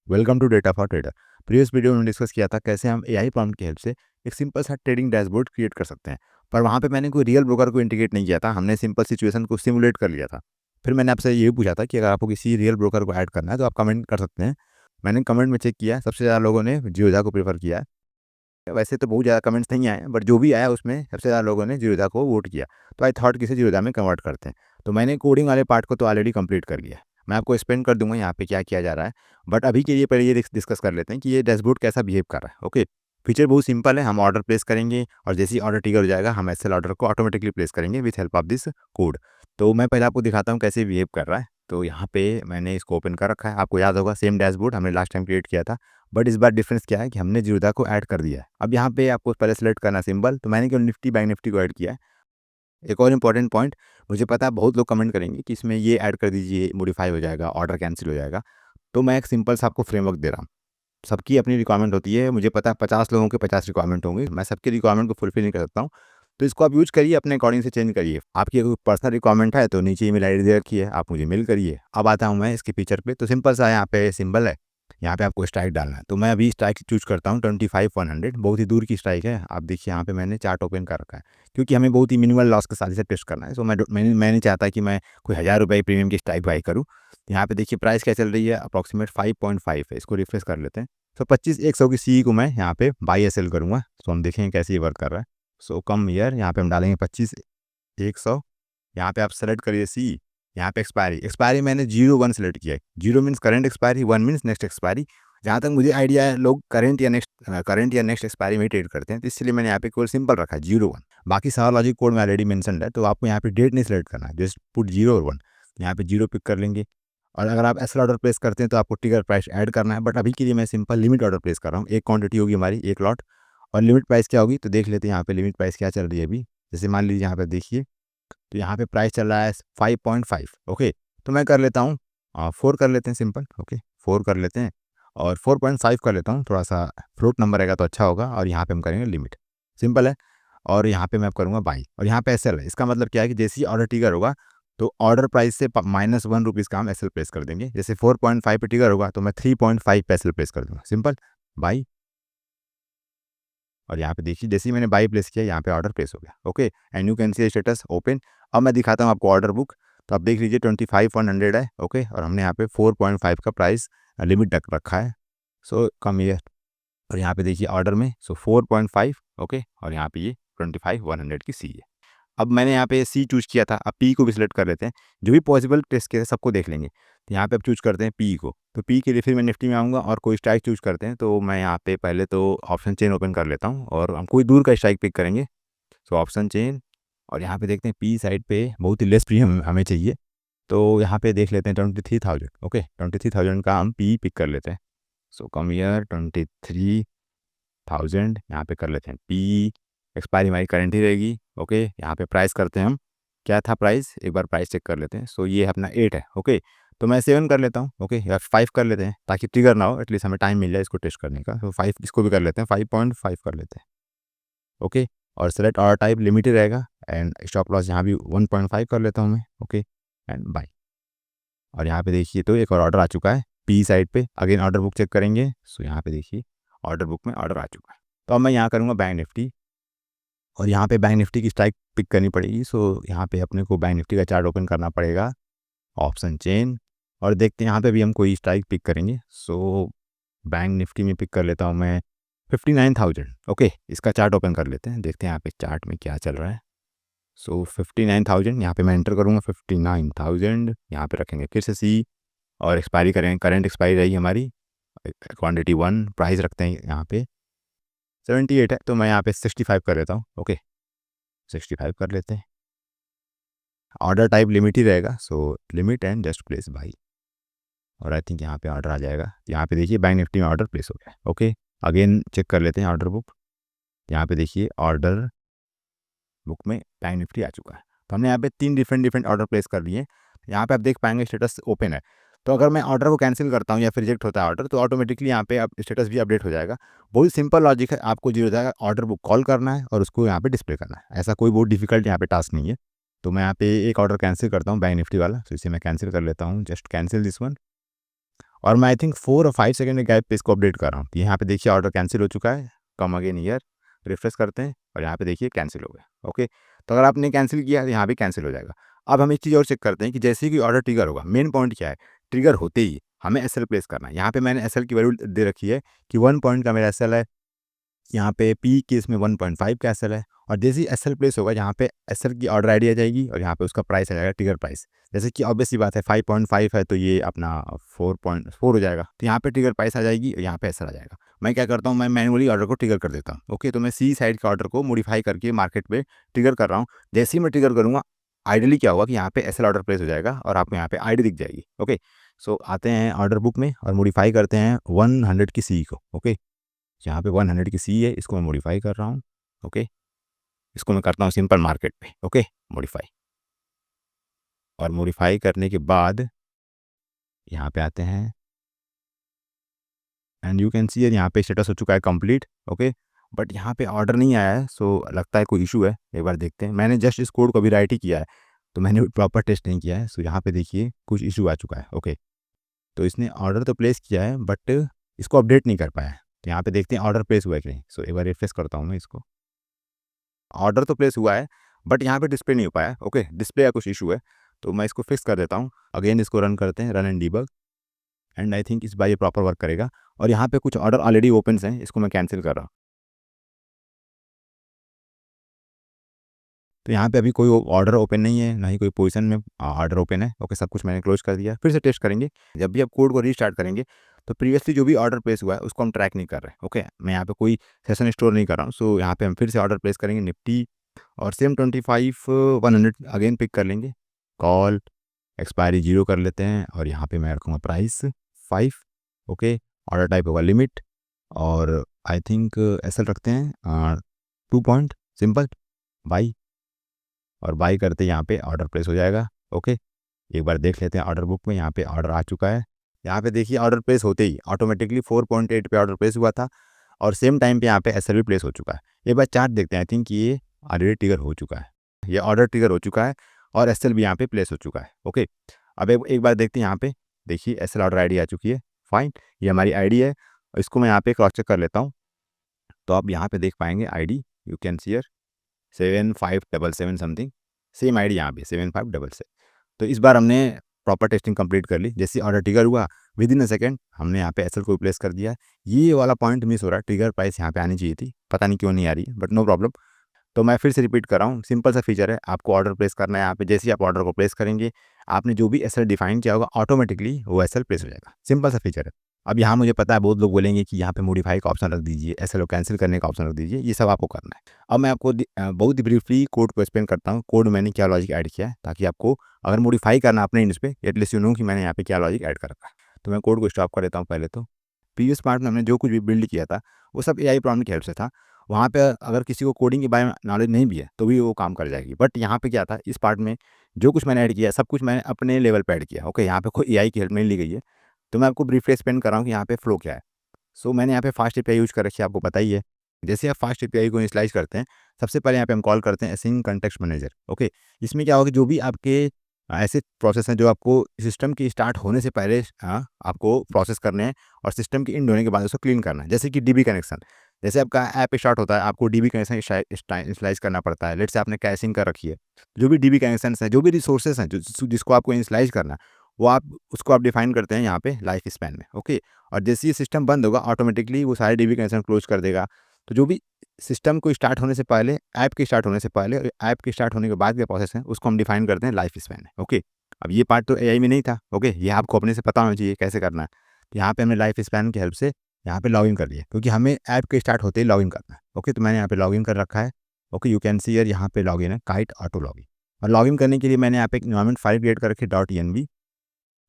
Welcome to data for trader. Previous video में discuss किया था कैसे हम एआई प्रॉम्प्ट की हेल्प से एक सिंपल सा ट्रेडिंग डैशबोर्ड क्रिएट कर सकते हैं। पर वहाँ पे मैंने कोई रियल ब्रोकर को इंटीग्रेट नहीं किया था, हमने सिंपल सिचुएशन को सिमुलेट कर लिया था। फिर मैंने आपसे ये भी पूछा था कि अगर आपको किसी रियल ब्रोकर को ऐड करना है तो आप कमेंट कर सकते हैं। मैंने कमेंट में चेक किया, सबसे ज़्यादा लोगों ने जियोदा को प्रेफर किया है। वैसे तो बहुत ज़्यादा कमेंट्स नहीं आए, बट जो भी आया उसमें सबसे ज़्यादा लोगों ने जियोदा को वोट किया। तो आई थॉट किसे जियोदा में कन्वर्ट करते हैं। तो मैंने कोडिंग वाले पार्ट को तो ऑलरेडी कंप्लीट कर लिया है। मैं आपको एक्सप्लेन कर दूंगा यहाँ पे क्या किया जा रहा है। बट अभी के लिए पहले ये डिस्कस कर लेते हैं कि ये डैशबोर्ड कैसा बिहेव कर रहा है। ओके, फीचर बहुत सिंपल है। हम ऑर्डर प्लेस करेंगे और जैसे ही ऑर्डर ट्रिगर हो जाएगा हम एसएल ऑर्डर को ऑटोमेटिकली प्लेस करेंगे with help of this code. तो मैं पहले आपको दिखाता हूँ कैसे बिहेव कर रहा है। तो यहाँ पे मैंने इसको ओपन कर रखा है। आपको याद होगा सेम डैशबोर्ड हमने लास्ट टाइम क्रिएट किया था, बट इस बार डिफरेंस क्या है कि हमने जियोदा को ऐड कर दिया है। अब यहाँ पे आपको पहले सेलेक्ट करना सिंबल, तो मैंने केवल निफ्टी बैंक निफ्टी को ऐड किया है। एक और इंपॉर्टेंट पॉइंट, मुझे पता है बहुत लोग कमेंट करेंगे कि इसमें ये ऐड कर दीजिए, मॉडिफाई हो जाएगा, ऑर्डर कैंसिल हो जाएगा। तो मैं एक सिंपल सा आपको फ्रेमवर्क दे रहा हूँ। सबकी अपनी रिक्वायरमेंट होती है, मुझे पता है 50 लोगों के 50 रिक्वायरमेंट होंगे, मैं सबकी रिक्वायरमेंट को फुलफिल नहीं कर सकता हूँ। तो इसको आप यूज़ करिए, अपने अकॉर्डिंग से चेंज करिए। आपकी अगर पर्सनल रिक्वायरमेंट है तो नीचे ईमेल आईडी दे रखी है, आप मुझे मेल करिए। अब आता हूँ मैं इसके फीचर पे। तो सिंपल सा यहाँ पे सिंबल है, यहाँ पे आपको स्ट्राइक डालना है। तो मैं अभी स्ट्राइक चूज करता हूँ 25-100, बहुत ही दूर की स्ट्राइक है। आप देखिए यहाँ पे मैंने चार्ट ओपन कर रखा है, क्योंकि हमें बहुत ही मिनिमल लॉस के साथ इसे टेस्ट करना है। सो मैं नहीं चाहता कि मैं कोई 1000 रुपये प्रीमियम की स्ट्राइक बाई करूँ। यहाँ पे देखिए प्राइस क्या चल रही है, अप्रॉक्सीमेट 5.5 है। इसको रिफ्रेश कर लेते हैं। सो 25-100 की सी को मैं यहाँ पे बाई या सेल करूँगा। सो हम देखेंगे कैसे ये वर्क कर रहा है। सो कम ईयर, यहाँ पे हम डालेंगे 25-100। यहाँ पे आप सेलेक्ट करिए सी। यहाँ पे एक्सपायरी, एक्सपायरी मैंने 01 सेलेक्ट किया है। 0 means current expiry, 1 means next expiry. जहाँ तक मुझे आइडिया है लोग करंट या नेक्स्ट एक्सपायरी में ही ट्रेड करते हैं, तो इसलिए मैंने यहाँ पे केवल सिंपल रखा है 01। बाकी सारा लॉजिक कोड में ऑलरेडी मेंशन है, तो आपको यहाँ पे डेट नहीं सेलेक्ट करना है, जस्ट पुट 0 और 1। यहाँ पे 0 पिक कर लेंगे। और अगर आप एसएल ऑर्डर प्लेस करते हैं तो आपको ट्रिगर प्राइस ऐड करना है, बट अभी के लिए मैं सिंपल लिमिट ऑर्डर प्लेस कर रहा हूँ। एक क्वांटिटी होगी हमारी, एक लॉट। और लिमिट प्राइस क्या होगी तो देख लेते हैं यहाँ पे लिमिट प्राइस क्या चल रही है अभी। जैसे मान लीजिए यहाँ पे देखिए, तो यहाँ पे प्राइस चल रहा है 5.5। ओके, तो मैं कर लेता हूँ 4 कर लेते हैं सिंपल। ओके, 4 कर लेते हैं और 4.5 कर लेता हूँ, थोड़ा सा फ्लोट नंबर रहेगा तो अच्छा होगा। और यहाँ पे हम करेंगे लिमिट, सिंपल है। और यहाँ पे मैं करूँगा बाई, और यहाँ पे एसएल है। इसका मतलब क्या है कि जैसे ही ऑर्डर ट्रिगर होगा तो ऑर्डर प्राइस से -1 रुपीज़ का हम एसएल प्लेस कर देंगे। जैसे 4.5 पे ट्रिगर होगा तो मैं 3.5 पे एसएल प्लेस कर दूँगा, सिंपल बाई। और यहाँ पे देखिए जैसे ही मैंने बाई प्लेस किया यहाँ पे ऑर्डर प्लेस हो गया। Okay, and you can see status open. अब मैं दिखाता हूँ आपको ऑर्डर बुक। तो आप देख लीजिए 25-100 है। ओके, और हमने यहाँ पे 4.5 का प्राइस लिमिट रख रखा है। सो कम ईयर, और यहाँ पे देखिए ऑर्डर में 4.5। ओके, और यहाँ पे ये 25-100 की सी है। अब मैंने यहाँ पे सी चूज़ किया था, अब पी को भी सिलेक्ट कर लेते हैं। जो भी पॉसिबल टेस्ट केस है सबको देख लेंगे। तो यहाँ पे अब चूज़ करते हैं पी को। तो पी के लिए फिर मैं निफ्टी में आऊँगा और कोई स्ट्राइक चूज़ करते हैं। तो मैं यहाँ पे पहले तो ऑप्शन चेन ओपन कर लेता हूँ और हम कोई दूर का स्ट्राइक पिक करेंगे। सो ऑप्शन चेन, और यहाँ पे देखते हैं पी साइड पे बहुत ही लेस प्रीमियम हमें चाहिए। तो यहाँ पे देख लेते हैं 23,000। ओके, 23,000 का हम पी पिक कर लेते हैं। सो कम ईयर 23,000 यहाँ पे कर लेते हैं पी। एक्सपायरी हमारी करंट ही रहेगी। ओके, यहाँ पे प्राइस करते हैं हम, क्या था प्राइस, एक बार प्राइस चेक कर लेते हैं। सो ये अपना 8 है। ओके, तो मैं 7 कर लेता हूँ। ओके, या 5 कर लेते हैं ताकि ट्रिगर ना हो, एटलीस्ट हमें टाइम मिल जाए इसको टेस्ट करने का। तो 5 इसको भी कर लेते हैं, 5.5 कर लेते हैं। ओके, और सेलेक्ट ऑर्डर टाइप लिमिट ही रहेगा, एंड स्टॉप लॉस यहाँ भी 1.5 कर लेता हूँ मैं। Okay, and bye. और यहाँ पे देखिए तो एक और ऑर्डर आ चुका है पी साइड पे। अगेन ऑर्डर बुक चेक करेंगे। सो यहाँ पे देखिए ऑर्डर बुक में ऑर्डर आ चुका है। तो अब मैं यहाँ करूँगा बैंक निफ्टी, और यहाँ पे बैंक निफ्टी की स्ट्राइक पिक करनी पड़ेगी। सो यहाँ पे अपने को बैंक निफ्टी का चार्ट ओपन करना पड़ेगा, ऑप्शन चेन, और देखते हैं यहाँ पे भी हम कोई स्ट्राइक पिक करेंगे। सो बैंक निफ्टी में पिक कर लेता हूँ मैं 59,000। ओके, इसका चार्ट ओपन कर लेते हैं, देखते हैं यहाँ पे चार्ट में क्या चल रहा है। सो 59,000 यहाँ पे मैं एंटर करूँगा। 59,000 यहाँ पे रखेंगे फिर से सी, और एक्सपायरी करेंगे, करंट एक्सपायरी रही हमारी क्वांटिटी 1। प्राइस रखते हैं यहाँ पे 78 है, तो मैं यहाँ पे 65 कर लेता हूँ। ओके, 65 कर लेते हैं। ऑर्डर टाइप लिमिट ही रहेगा, so limit and just place by. और आई थिंक यहाँ पे ऑर्डर आ जाएगा। यहाँ पे देखिए बैंक निफ्टी में ऑर्डर प्लेस हो गया। ओके, अगेन चेक कर लेते हैं ऑर्डर बुक। यहाँ पे देखिए ऑर्डर बुक में बैंक निफ्टी आ चुका है। तो हमने यहाँ पे 3 डिफरेंट ऑर्डर प्लेस कर लिए। यहाँ पे आप देख पाएंगे स्टेटस ओपन है। तो अगर मैं ऑर्डर को कैंसिल करता हूँ या फिर रिजेक्ट होता है ऑर्डर, तो ऑटोमेटिकली यहाँ पे अब स्टेटस भी अपडेट हो जाएगा। बहुत सिंपल लॉजिक है, आपको जो होता है ऑर्डर बुक कॉल करना है और उसको यहाँ पे डिस्प्ले करना है। ऐसा कोई बहुत डिफिकल्ट यहाँ पे टास्क नहीं है। तो मैं यहाँ पे एक ऑर्डर कैंसिल करता हूँ बैंक निफ्टी वाला, तो इसे मैं कैंसिल कर लेता हूँ, जस्ट कैंसिल दिस वन। और मैं आई थिंक 4 और 5 सेकंड के गैप पे इसको अपडेट कर रहा हूँ। यहाँ पे देखिए ऑर्डर कैंसिल हो चुका है, कम अगेन हियर, रिफ्रेश करते हैं और यहाँ पे देखिए कैंसिल हो गया। ओके, तो अगर आपने कैंसिल किया तो यहाँ भी कैंसिल हो जाएगा। अब हम एक चीज़ और चेक करते हैं कि जैसे ही कोई ऑर्डर ट्रिगर होगा, मेन पॉइंट क्या है, ट्रिगर होते ही हमें एसएल प्लेस करना है। यहाँ पे मैंने एसएल की वैल्यू दे रखी है कि 1 पॉइंट का मेरा एसएल है, यहाँ पे पी केस में 1.5 का एसएल है, और जैसे ही एसएल प्लेस होगा यहाँ पे एसएल की ऑर्डर आईडी आ जाएगी और यहाँ पे उसका प्राइस आ जाएगा, ट्रिगर प्राइस। जैसे कि ऑब्वियस सी बात है 5.5 है तो ये अपना 4.4 हो जाएगा, तो यहाँ पे ट्रिगर प्राइस आ जाएगी और यहाँ पे एसएल आ जाएगा। मैं क्या करता हूँ, मैं मैनुअली ऑर्डर को ट्रिगर कर देता हूँ। ओके, तो मैं सी साइड के ऑर्डर को मॉडिफाई करके मार्केट पे ट्रिगर कर रहा हूँ। जैसे ही मैं ट्रिगर करूँगा, आइडियली क्या होगा कि यहाँ पे एसएल ऑर्डर प्लेस हो जाएगा और आपको यहाँ पे आईडी दिख जाएगी। ओके, सो आते हैं ऑर्डर बुक में और मॉडिफाई करते हैं 100 की सी को। ओके, यहाँ पे 100 की सी है, इसको मैं मॉडिफाई कर रहा हूँ। ओके, इसको मैं करता हूँ सिंपल मार्केट पे। ओके, मॉडिफाई, और मॉडिफाई करने के बाद यहाँ पे आते हैं एंड यू कैन सी यहाँ पे स्टेटस हो चुका है कंप्लीट। ओके, बट यहाँ पे ऑर्डर नहीं आया है, सो लगता है कोई इशू है। एक बार देखते हैं, मैंने जस्ट इस कोड को अभी राइट ही किया है तो मैंने प्रॉपर टेस्ट नहीं किया है। सो यहाँ पे देखिए कुछ इशू आ चुका है। ओके, तो इसने ऑर्डर तो प्लेस किया है बट इसको अपडेट नहीं कर पाया है। तो यहाँ पे देखते हैं ऑर्डर प्लेस हुआ है कि नहीं। सो एक बार रिफ्रेश करता हूँ मैं इसको, ऑर्डर तो प्लेस हुआ है बट यहाँ पे डिस्प्ले नहीं हो पाया। ओके, डिस्प्ले का कुछ इशू है, तो मैं इसको फिक्स कर देता हूँ। अगेन इसको रन करते हैं, run and debug, and I think इस बार ये प्रॉपर वर्क करेगा। और यहाँ पे कुछ ऑर्डर ऑलरेडी ओपन हैं, इसको मैं कैंसिल कर रहा हूँ। तो यहाँ पे अभी कोई ऑर्डर ओपन नहीं है, ना ही कोई पोजीशन में ऑर्डर ओपन है। ओके, सब कुछ मैंने क्लोज कर दिया। फिर से टेस्ट करेंगे, जब भी आप कोड को रीस्टार्ट करेंगे तो प्रीवियसली जो भी ऑर्डर प्लेस हुआ है उसको हम ट्रैक नहीं कर रहे हैं। ओके, मैं यहाँ पे कोई सेशन स्टोर नहीं कर रहा हूँ। सो यहाँ पे हम फिर से ऑर्डर प्लेस करेंगे निफ्टी और सेम 25 100 अगेन पिक कर लेंगे, कॉल एक्सपायरी 0 कर लेते हैं और यहाँ पे मैं रखूँगा प्राइस 5। ओके, ऑर्डर टाइप होगा लिमिट और आई थिंक एसएल रखते हैं 2 पॉइंट, सिंपल बाई, और बाई करते यहाँ पे ऑर्डर प्लेस हो जाएगा। ओके, एक बार देख लेते हैं ऑर्डर बुक में, यहाँ पे ऑर्डर आ चुका है। यहाँ पे देखिए ऑर्डर प्लेस होते ही ऑटोमेटिकली 4.8 पे ऑर्डर प्लेस हुआ था और सेम टाइम पे यहाँ पे एसएल भी प्लेस हो चुका है। एक बार चार्ट देखते हैं, आई थिंक ये ऑलरेडी ट्रिगर हो चुका है, ये ऑर्डर ट्रिगर हो चुका है और एसएल भी यहाँ पे प्लेस हो चुका है। ओके, अब एक बार देखते हैं, यहाँ पे देखिए एसएल ऑर्डर आईडी आ चुकी है। फाइन, ये हमारी आईडी है, इसको मैं यहाँ पे क्रॉस चेक कर लेता हूँ। तो आप यहाँ पे देख पाएंगे ID, you can C 7577 something, same ID यहाँ पे 7577। तो इस बार हमने प्रॉपर टेस्टिंग कंप्लीट कर ली। जैसे ऑर्डर ट्रिगर हुआ विद इन अ सेकंड हमने यहाँ पे एसएल को रिप्लेस कर दिया। ये वाला पॉइंट मिस हो रहा है, ट्रिगर प्राइस यहाँ पे आनी चाहिए थी, पता नहीं क्यों नहीं आ रही है, बट नो प्रॉब्लम। तो मैं फिर से रिपीट कर रहा हूँ, सिंपल सा फीचर है, आपको ऑर्डर प्लेस करना है। यहाँ पे जैसे ही आप ऑर्डर को प्लेस करेंगे, आपने जो भी एसएल डिफाइन किया होगा ऑटोमेटिकली वो एसएल प्लेस हो जाएगा। सिंपल सा फीचर है। अब यहाँ मुझे पता है बहुत लोग बोलेंगे कि यहाँ पे मॉडिफाई का ऑप्शन रख दीजिए, एसएल को कैंसिल करने का ऑप्शन रख दीजिए, ये सब आपको करना है। अब मैं आपको बहुत ही ब्रीफली कोड को एक्सप्लेन करता हूँ, कोड मैंने क्या लॉजिक ऐड किया है, ताकि आपको अगर मॉडिफाई करना अपने इंड पे एटलीस्ट यू नो कि मैंने यहाँ पे क्या लॉजिक ऐड कर रखा है। तो मैं कोड को स्टॉप कर देता हूँ। पहले तो प्रीवियस पार्ट में हमने जो कुछ भी बिल्ड किया था वो सब एआई प्रॉम्प्ट की हेल्प से था। वहाँ पे अगर किसी को कोडिंग के बारे में नॉलेज नहीं भी है तो भी वो काम कर जाएगी। बट यहाँ पे क्या था, इस पार्ट में जो कुछ मैंने ऐड किया सब कुछ मैंने अपने लेवल पे ऐड किया। ओके, यहाँ पे कोई एआई की हेल्प नहीं ली गई है। तो मैं आपको ब्रीफली एक्सप्लेन कर रहा हूँ कि यहाँ पे फ्लो क्या है। सो मैंने यहाँ पे फास्ट एपीआई यूज़ कर रखी है, आपको पता ही है। जैसे आप फास्ट एपीआई को इनिशियलाइज करते हैं, सबसे पहले यहाँ पे हम कॉल करते हैं एसिंक कॉन्टेक्स्ट मैनेजर। ओके, इसमें क्या होगा, जो भी आपके ऐसे प्रोसेस हैं जो आपको सिस्टम की स्टार्ट होने से पहले आपको प्रोसेस करने हैं और सिस्टम की एंड होने के बाद उसको क्लीन करना है। जैसे कि डीबी कनेक्शन, जैसे आपका ऐप स्टार्ट होता है आपको डीबी कनेक्शन इनिशियलाइज करना पड़ता है। लेट से आपने कैशिंग कर रखी है, जो भी डीबी कनेक्शंस हैं, जो भी रिसोर्सेज हैं जिसको आपको इनिशियलाइज करना है, वो उसको आप डिफाइन करते हैं यहाँ पे लाइफ स्पैन में। ओके, और जैसे ही सिस्टम बंद होगा ऑटोमेटिकली वो सारे डीबी कनेक्शन क्लोज कर देगा। तो जो भी सिस्टम को स्टार्ट होने से पहले, ऐप के स्टार्ट होने से पहले और ऐप के स्टार्ट होने के बाद के प्रोसेस है उसको हम डिफाइन करते हैं लाइफ स्पैन में। ओके, अब ये पार्ट तो एआई में नहीं था। ओके, ये आपको अपने से पता होना चाहिए कैसे करना है। तो यहाँ पे हमने लाइफ स्पैन की हेल्प से यहाँ पे लॉगिन कर लिया, क्योंकि हमें ऐप के स्टार्ट होते ही लॉगिन करना है। ओके, तो मैंने यहाँ पे लॉगिन कर रखा है। ओके, यू कैन सी यहाँ पे लॉगिन है, काइट ऑटो लॉगिन। और लॉगिन करने के लिए मैंने यहाँ पे एक एनवायरनमेंट फाइल क्रिएट कर रखी है .env।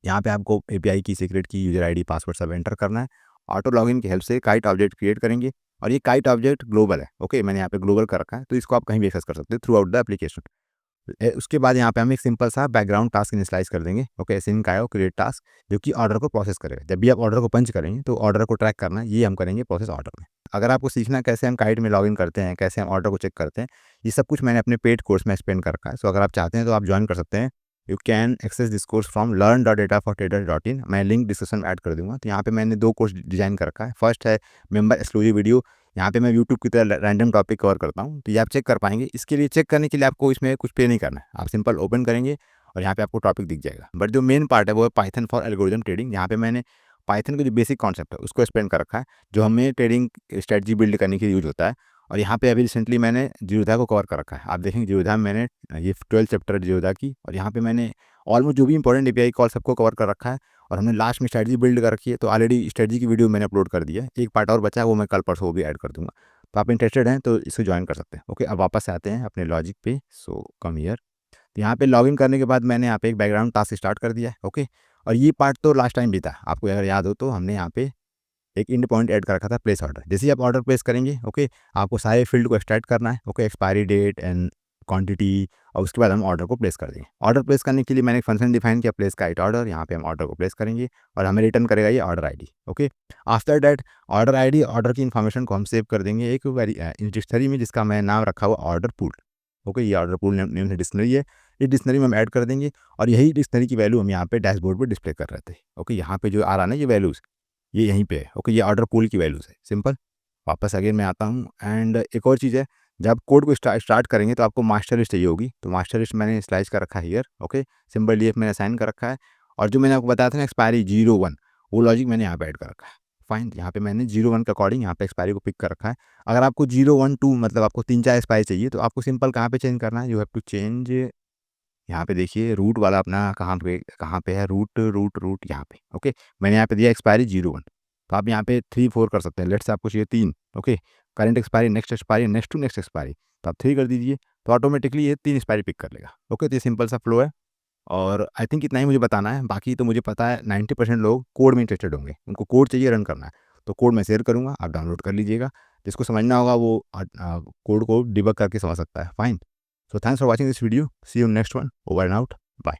यहाँ पे आपको एपीआई की, सीक्रेट की, यूजर आईडी, पासवर्ड सब एंटर करना है। ऑटो लॉगिन की हेल्प से काइट ऑब्जेक्ट क्रिएट करेंगे और ये काइट ऑब्जेक्ट ग्लोबल है। ओके, मैंने यहाँ पे ग्लोबल कर रखा है, तो इसको आप कहीं भी एक्सेस कर सकते हो थ्रू आउट द एप्लीकेशन। उसके बाद यहाँ पे हम एक सिंपल सा बैकग्राउंड टास्क इनिशियलाइज कर देंगे। ओके, सिंक आयो क्रिएट टास्क, जो कि ऑर्डर को प्रोसेस करेगा। जब भी आप ऑर्डर को पंच करेंगे तो ऑर्डर को ट्रैक करना है, ये हम करेंगे प्रोसेस ऑर्डर में। अगर आपको सीखना है कैसे हम काइट में लॉगिन करते हैं, कैसे हम ऑर्डर को चेक करते हैं, ये सब कुछ मैंने अपने पेड कोर्स में एक्सप्लेन कर रखा है। सो अगर आप चाहते हैं तो आप ज्वाइन कर सकते हैं you can access this course from learn.datafortraders.in। मैं लिंक डिस्क्रिप्शन में ऐड कर दूंगा। तो यहाँ पे मैंने 2 कोर्स डिज़ाइन कर रखा है। फर्स्ट है मेंबर एक्सक्लूसिव वीडियो, यहाँ पे मैं यूट्यूब की तरह रैंडम टॉपिक कवर करता हूँ, तो ये आप चेक कर पाएंगे। इसके लिए चेक करने के लिए आपको इसमें कुछ पे नहीं करना है, आप सिंपल ओपन करेंगे और यहाँ पे आपको टॉपिक दिख जाएगा। बट जो मेन पार्ट है वो है पाइथन फॉर एल्गोरिथम ट्रेडिंग। यहाँ पे मैंने पाइथन का जो बेसिक कॉन्सेप्ट है उसको एक्सप्लेन कर रखा है, जो हमें ट्रेडिंग स्ट्रेटजी बिल्ड करने के लिए यूज होता है। और यहाँ पे अभी रिसेंटली मैंने जीरोधा को कवर कर रखा है। आप देखेंगे जीरोधा में मैंने ये 12 चैप्टर जीरोधा की, और यहाँ पे मैंने ऑलमोस्ट जो भी इंपॉर्टेंट एपीआई कॉल सबको कवर कर रखा है। और हमने लास्ट में स्ट्रेटजी बिल्ड कर रखी है, तो ऑलरेडी स्ट्रेटजी की वीडियो मैंने अपलोड कर दी है। एक पार्ट और बचा है, वो मैं कल परसों वो भी ऐड कर दूंगा। तो आप इंटरेस्टेड हैं तो इसे ज्वाइन कर सकते हैं। ओके, अब वापस से आते हैं अपने लॉजिक पे। सो कम हियर। तो यहाँ पे लॉगिन करने के बाद मैंने यहाँ पे एक बैकग्राउंड टास्क स्टार्ट कर दिया है। ओके, और ये पार्ट तो लास्ट टाइम भी था, आपको अगर याद हो तो हमने यहाँ पे एक इंड पॉइंट ऐड कर रखा था, प्लेस ऑर्डर। जैसे ही आप ऑर्डर प्लेस करेंगे, ओके, आपको सारे फील्ड को एक्सट्रैक्ट करना है। Okay, expiry date and quantity, और उसके बाद हम ऑर्डर को प्लेस कर देंगे। ऑर्डर प्लेस करने के लिए मैंने एक फंक्शन डिफाइन किया, प्लेस का ऑर्डर। यहाँ पे हम ऑर्डर को प्लेस करेंगे और हमें रिटर्न करेगा ये order ID. Okay, after that order ID, order की इन्फॉर्मेशन को हम सेव कर देंगे एक डिक्शनरी में, जिसका मैं नाम रखा हुआ ऑर्डर पूल। ओके, ये ऑर्डर पूल नेम से डिक्शनरी है, इस डिक्शनरी में हम ऐड कर देंगे। और यही डिक्शनरी की वैल्यू हम यहाँ पे डैशबोर्ड पे डिस्प्ले कर रहे थे। ओके, यहाँ पे जो आ रहा है ना ये वैल्यूज़, ये यहीं पे है। ओके, ये ऑर्डर पूल की वैल्यूज़ है, सिंपल। वापस अगेन मैं आता हूँ। एंड एक और चीज़ है, जब कोड को स्टार्ट करेंगे तो आपको मास्टर लिस्ट चाहिए होगी। तो मास्टर लिस्ट मैंने स्लाइस कर रखा है हियर। ओके, सिंपल डीएफ मैंने असाइन कर रखा है। और जो मैंने आपको बताया था ना एक्सपायरी 01, वो लॉजिक मैंने यहाँ पे ऐड कर रखा है। फाइन, यहाँ पे मैंने 01 के अकॉर्डिंग यहाँ पे एक्सपायरी को पिक कर रखा है। अगर आपको 012 मतलब आपको 3-4 एक्सपायरी चाहिए, तो आपको सिंपल कहाँ पे चेंज करना है, यू हैव टू चेंज। यहाँ पे देखिए रूट वाला अपना कहाँ पे है, रूट रूट रूट यहाँ पे। ओके, मैंने यहाँ पे दिया एक्सपायरी 01। तो आप यहाँ पे 3-4 कर सकते हैं। लेट्स से आपको चाहिए 3। Okay, current expiry, next expiry, next to next expiry, तो आप 3 कर दीजिए, तो ऑटोमेटिकली ये 3 एक्सपायरी पिक कर लेगा। ओके, तो ये सिंपल सा फ्लो है। और आई थिंक इतना ही मुझे बताना है। बाकी तो मुझे पता है 90% लोग कोड में इंटरेस्टेड होंगे, उनको कोड चाहिए, रन करना है। तो कोड मैं शेयर करूँगा, आप डाउनलोड कर लीजिएगा। जिसको समझना होगा वो कोड को डिबग करके समझ सकता है। Fine. So thanks for watching this video. See you in next one. Over and out. Bye.